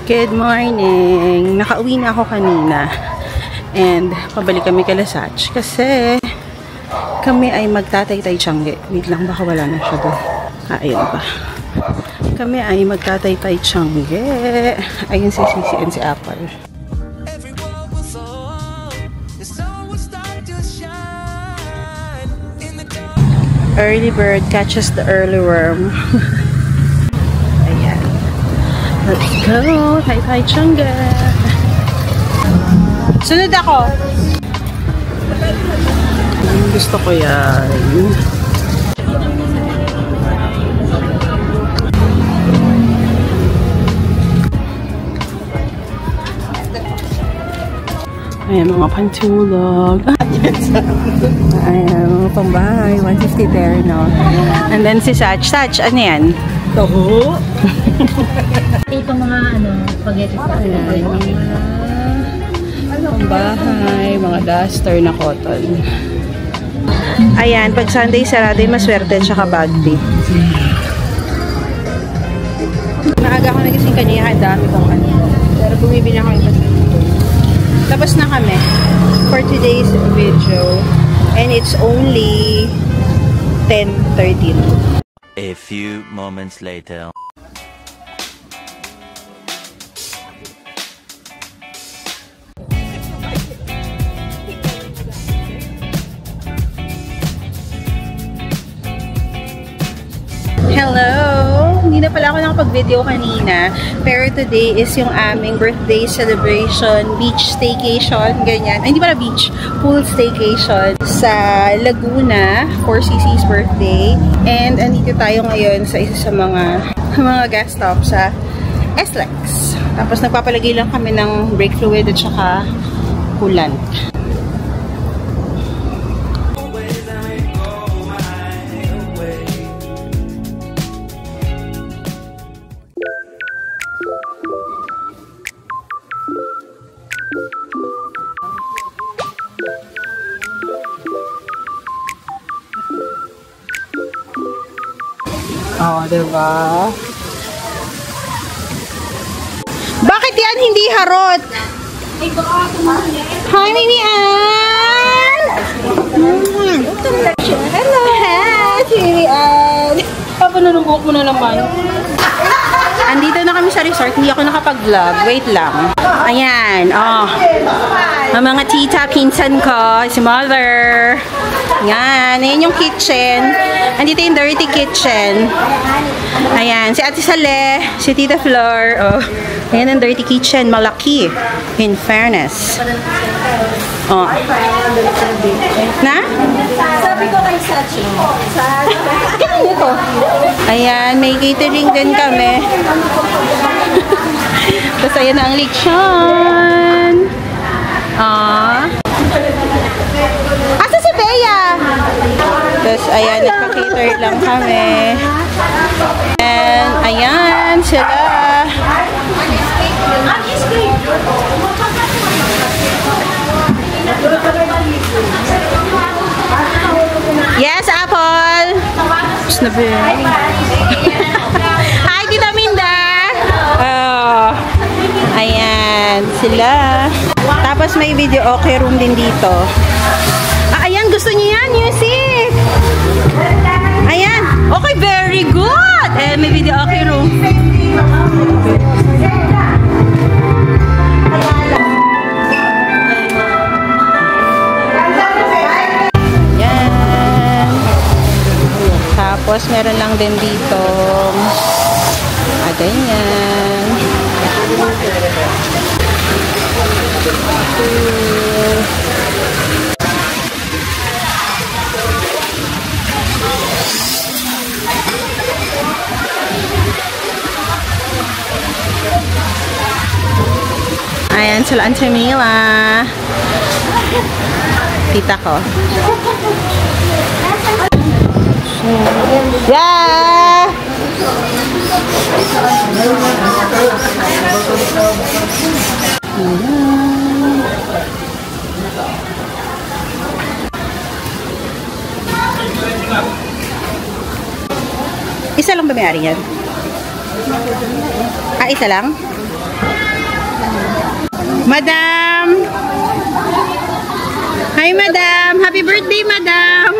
Good morning! Nakauwi na ako kanina. And, pabalik kami kay Lasach. Kasi, kami ay magtatay-tay Tiangge. Wait lang, baka wala na siya doon. Ayun pa. Kami ay magtatay-tay Tiangge. Ayun si Sisi and si Apple. Early bird catches the early worm. Ayan. Let's go! Tay-tay Tiangge! Sunod ako! Gusto ko yan. Ayan, mga pantulog. Ayan, mga pambahay. 150 there, no? And then si Sach. Sach, ano yan? Toho. Ito mga, spaghetti. Ayan, mga pambahay, mga duster na cotton. Ayan, pag Sunday sarado yung maswerte tsaka bagby. Naaga ako nagising kanina, dami kong pero bumibili ako iba sa dito. Tapos na kami for today's video. And it's only 10:13. A few moments later. Hello! Hindi na pala ako nakapag-video kanina. Pero today is yung aming birthday celebration, beach staycation, ganyan. Ay, hindi pala beach, pool staycation sa Laguna for Sisi's birthday. And andito tayo ngayon sa isa sa mga gas stop sa SLEX. Tapos nagpapalagay lang kami ng brake fluid at saka coolant. Oh, diba? Bakit yan hindi harot? Hi, Mimi Ann! Hello! Hi, Mimi Ann! Papanunubok mo na naman. Andito na kami sa resort. Hindi ako nakapag-vlog. Wait lang. Ayan. Oh. Ang mga tita, pinsan ko. Si mother. Ayan. Ayan yung kitchen. Andito yung dirty kitchen. Ayan. Si Ate Sale. Si Tita Flor. Oh. Ayan ang dirty kitchen. Malaki. In fairness. Oh. Na? Sabi ko kay Sachi. Ano to? Ayan. May catering din kami. Tapos ayan na ang lechon. Asa si Bea? Tapos ayan, nagpa-cater lang kami. And ayan sila. Yes, Apple! Tapos na Bea. Hi, Tita Minda! Oh, ayan, sila. Tapos may video okay room din dito. Ayan, gusto niyo yan, music! Ayan, okay, very good! May video okay room. Ayan. Tapos meron lang din dito. Ganyan. Ayan sila Auntie Mila. Tita ko. Yeah! Isa lang ba may-ari yan? Ah, isa lang? Madam! Hi, Madam! Happy birthday, Madam!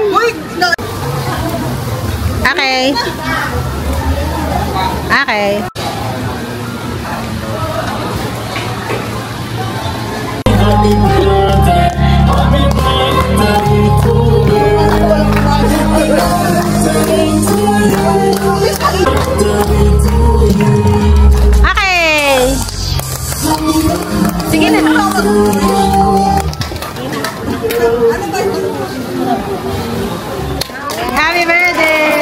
Okay. Okay. Okay. Sige na. Happy birthday!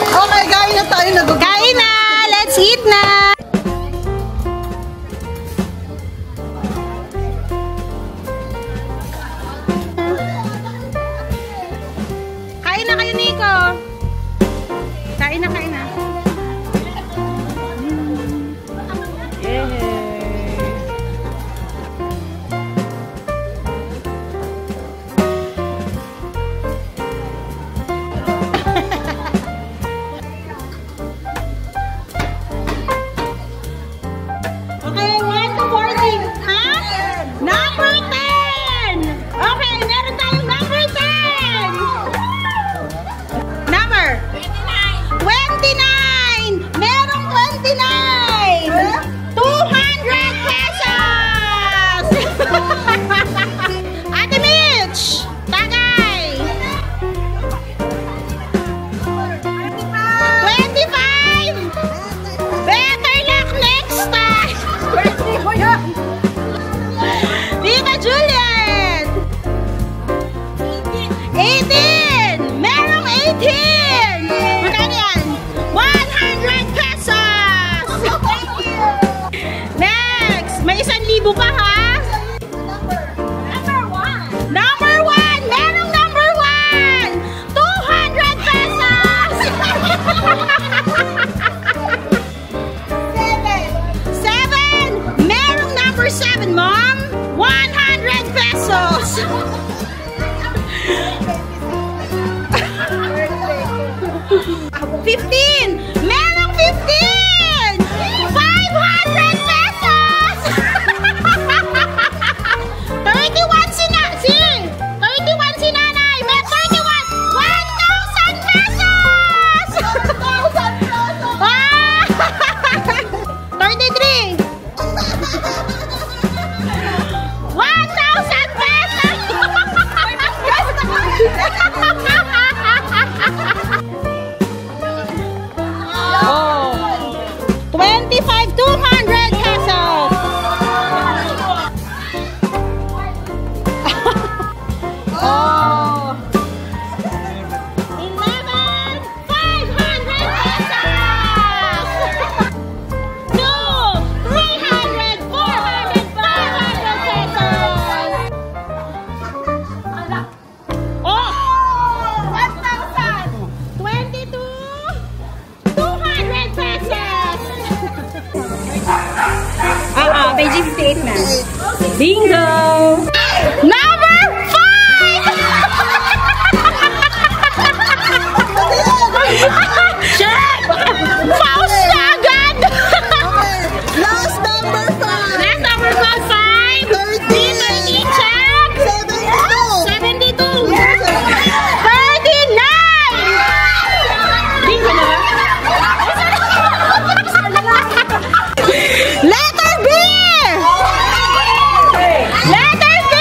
Okay, kain na tayo. Kain na! Let's eat na! Kain na kayo, Nico! Kain na, kain na. Yeah. Okay, 1 to 14. Ha? Number 10! Okay, meron tayong number 10! Number? 29! Merong 29! 200 pesos! Ate Mitch! Tagay! 25! Better luck next time! Tita Juliet! 18! Merong 18! Magkano yan? 100 pesos! Next! May 1,000 pa ha? Number 1! Merong number 1! 200 pesos! 7! Merong number 7, Mom! 100 pesos! 15! Merong 15! 500 pesos! 31 si 31 si Nanay! May 31! 1,000 pesos! 33! 1,000 pesos! Oh. 25, 200 pesos! Oh. 11, 500 pesos! 2, 300, 400, 500 pesos! Oh! 1,000! 22, 200 pesos! Page 58 na. Bingo! Number 5! Check! Faust na agad! Last number 5. Last number 5. 30, check! 72! 39! Bingo na ba? Letter B! Letter B!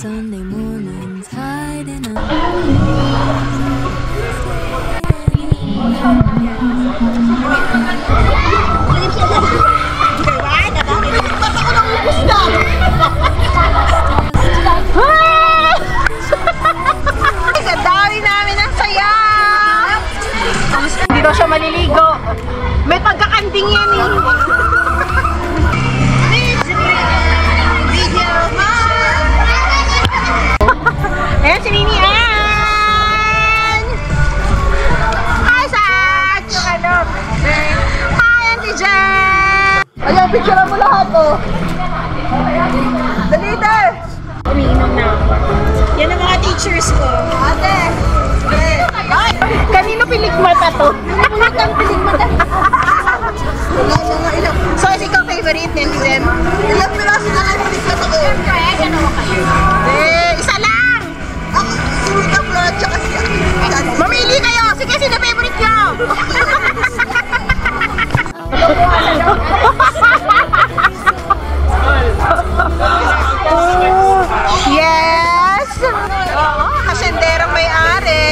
Sunday mornings hiding up. Kadami namin ang saya! Hindi daw siya maliligo. May pagkakanding yan eh. Ayan si Mimi Ann! Hi, Sach! Hi, Auntie Jen! Ayan, picture mo lahat, oh! Dali, there! Umiinom na ako. Yan ang mga teachers ko. Ate! Kanino pilikmata to? Ang piligmata. So, is ikaw favorite ni Zen? Ilang piraso na lang piligmata ko? Isa lang! Ako, si Wika Flor, tsaka si mamili kayo! Sige, sino favorite nyo? Yes! Oo, kasenderang may-ari.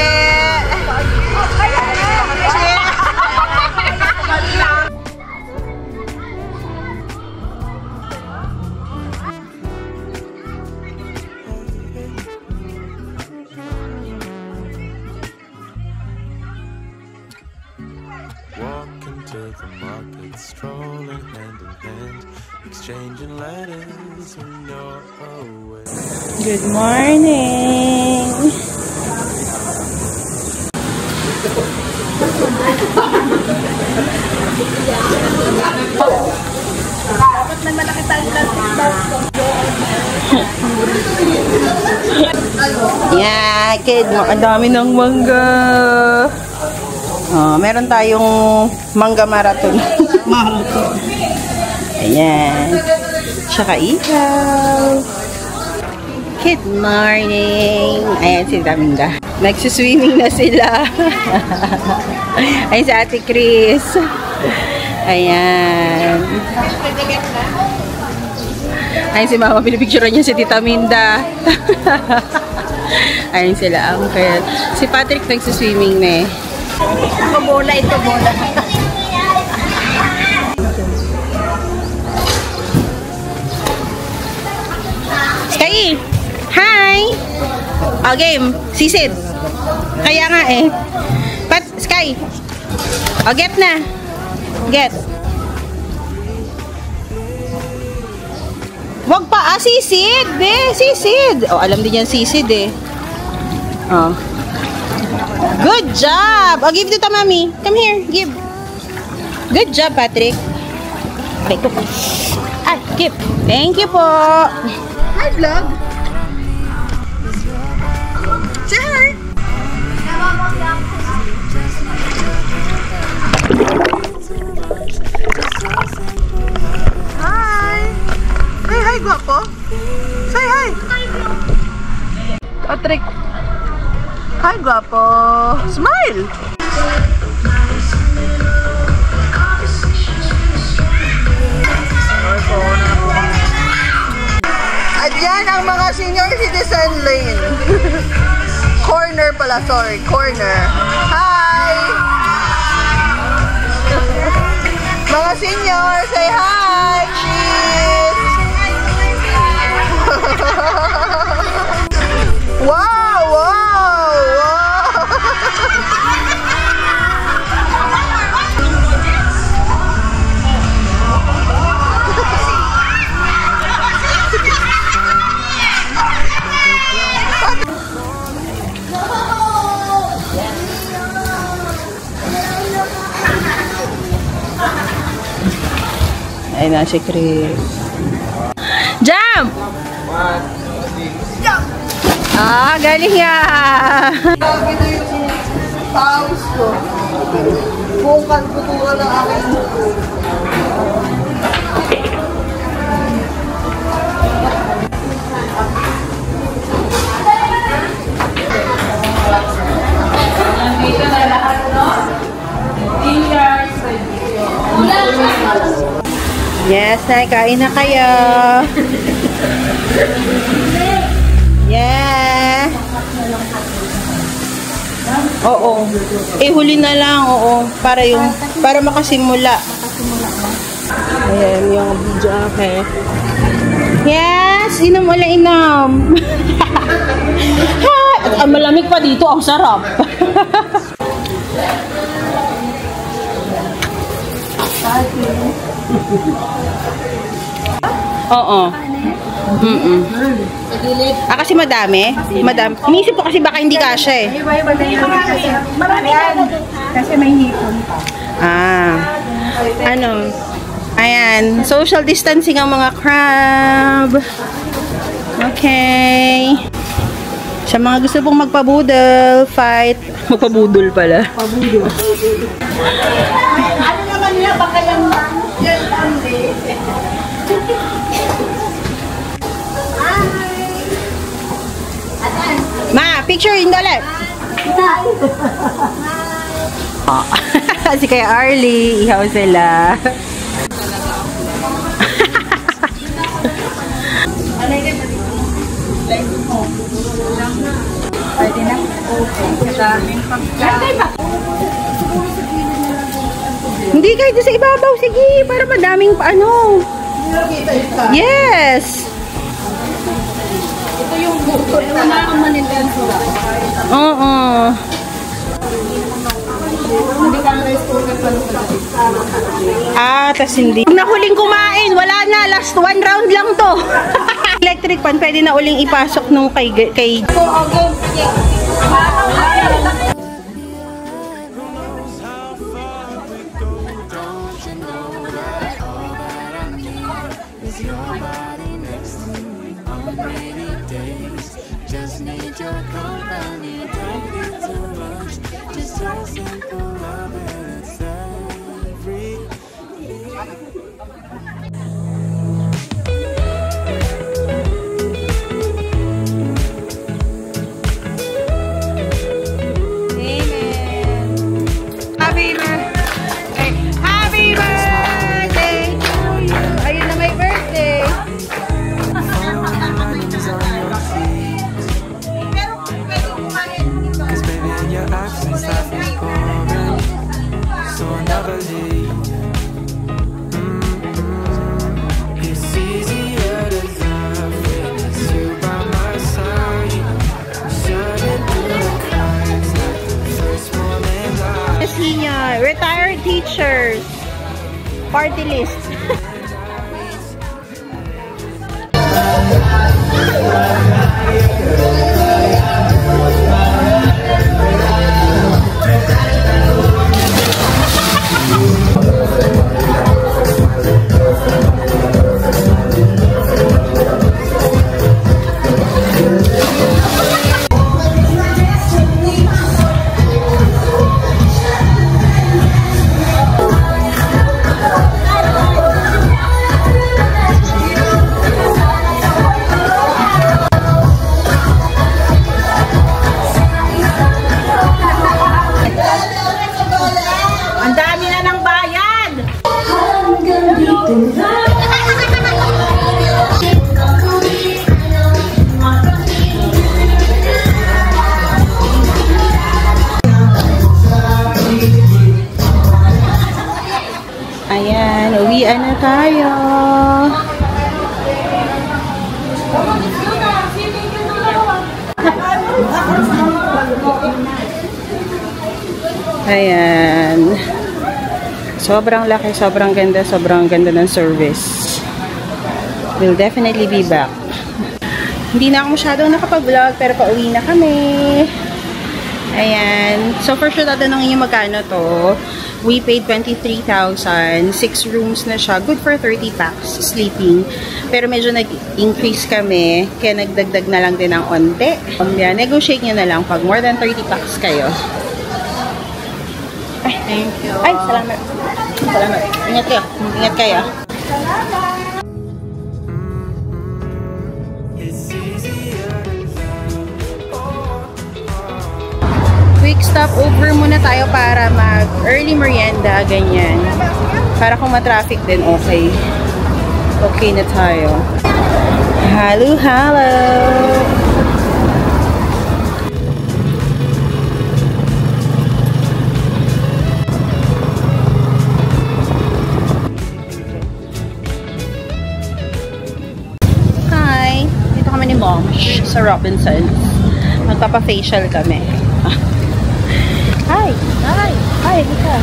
Walking to the market, strolling hand in hand, exchanging letters when you're away. Good morning! Yeah, kid, ang dami ng mangga. Oh, meron tayong mangga marathon. Ayan. Tsaka ihaw. Good morning. Ayan si Daminda. Nagsuswimming na sila. Ayan si Ate Chris. Ayan. Ayan si Mama. Pinipicturean niya si Tita Minda. Ayan sila, uncle. Si Patrick nagsuswimming na eh. Ako bola, ito bola. Sky! Hi! Oh, game. Sisid. Kaya nga eh. Sky! Oh, get na. Get. Wag pa. Sisid. Be, sisid. Oh, alam din yan sisid eh. Oh. Good job! Oh, give to Mami. Come here, give. Good job, Patrick. Okay, go. Ah, give. Thank you po. Hi, vlog! Say hi! Hi! Say hi, guwapo! Say hi! Patrick! Hi, guwapo! Smile! At yan ang mga senior citizen lane. Corner pala, sorry. Corner. Hi! Mga senior, say hi! Cheese! Wow! Wow! Wow! Ay na si Chris. Jump! Ah, galing yan! Grabe na yung pawis ko. Bukan putukan ng aking buko. Nandito na lahat, no? Yes, kain na kayo. Yeah. Oo. Huli na lang, oo. Para makasimula. Ayan, yung video, okay. Yes, inom ulit, inom. At malamig pa dito, ang sarap. Oo. Kasi madami. Madami. Iniisip ko kasi baka hindi kasya eh. Marami kasi may hipon pa. Ayan. Social distancing ang mga crab. Okay. Sa mga gusto pong magpabudol, fight. Magpabudol pala. Pabudol. Ano naman nila, baka yan Ma, picture in the left. Si kaya Arlie, ihaw sila. Pwede na. Okay. Kadaming pagkain. Hindi kahit sa ibabaw, sige, para madaming ano. Yes. Ito yung buto. Wala kang manindan sila. Oo. Hindi ka ang rice cooker pa nung Tas hindi. Pag nahuling kumain, wala na. Last one round lang to. Electric pan, pwede na uling ipasok nung kay Just need your company, don't need too much. Just a simple love and it's everything. Happy birthday to you. Ayun na may birthday. Cause baby in your absence life is boring, so I'll never leave. It's easier to love when it's you by my side. Shining through the cracks like the first morning light. Senior, retired teachers. Party list. Ang dami na ng bayan! Ayan, uwian na tayo. Ayan. Sobrang laki, sobrang ganda ng service. We'll definitely be back. Hindi na ako masyadong nakapag-vlog, pero pauwi na kami. Ayan. So, for sure, tatanungin nyo magkano to. We paid 23,000. 6 rooms na siya. Good for 30 packs sleeping. Pero medyo nag-increase kami. Kaya nagdagdag na lang din ng onte. Yan, negotiate nyo na lang pag more than 30 packs kayo. Ay, thank you. Ay, salamat. Salamat. Ingat kayo. Ingat kayo. Quick stop over muna tayo para mag early merienda, ganyan. Para kung ma-traffic din, okay. Okay na tayo. Halo, halo! Moms sa Robinsons. Magpapa-facial kami. Hi! Lika.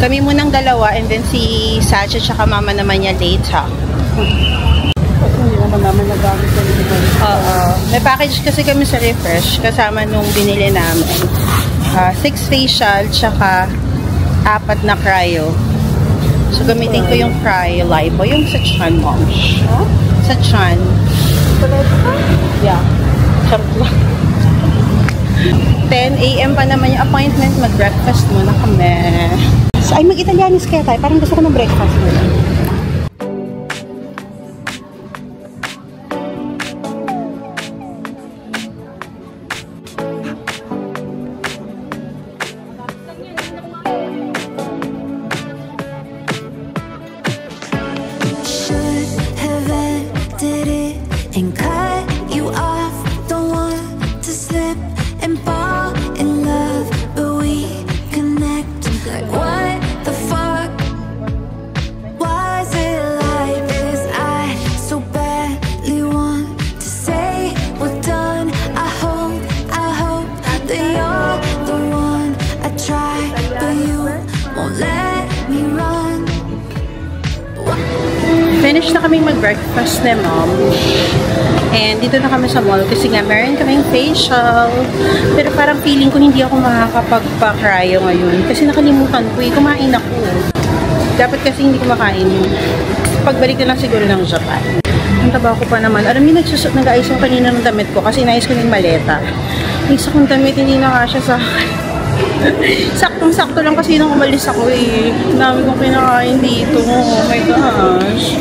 Kami munang dalawa and then si Sacha tsaka mama naman niya later. Hindi naman namin nagamit sa Oo. May package kasi kami sa Refresh kasama nung binili namin. 6 facial tsaka 4 na cryo. So gamitin ko yung cryo lipo. Yung sa Chan, Mom. Sa Chan. Yeah. Charot lang. 10 a.m. pa naman yung appointment. Mag-breakfast muna kami. So, ay, mag-Italianis kaya tayo. Parang gusto ko ng breakfast muna. Should have ended it and cut you off. Don't want to slip and fall in love, but we connect. Like what the fuck was it like this? I so badly want to say we're done. I hope that you're the one. I try, but you won't let me run. Finish na kaming mag-breakfast ni Mom. And dito na kami sa mall kasi nga meron kaming facial. Pero parang feeling ko hindi ako makakapagpa-cryo ngayon. Kasi nakalimutan ko kumain ako. Dapat kasi hindi ko makain. Pagbalik na lang siguro ng Japan. Ang taba ko pa naman. Alam niyo, nag-ayos yung kanina ng damit ko kasi inayos ko yung maleta. Yung isa kong damit hindi na kasya sa saktong-sakto lang kasi nung umalis ako eh. Dami kong kinakain dito. Oh my gosh.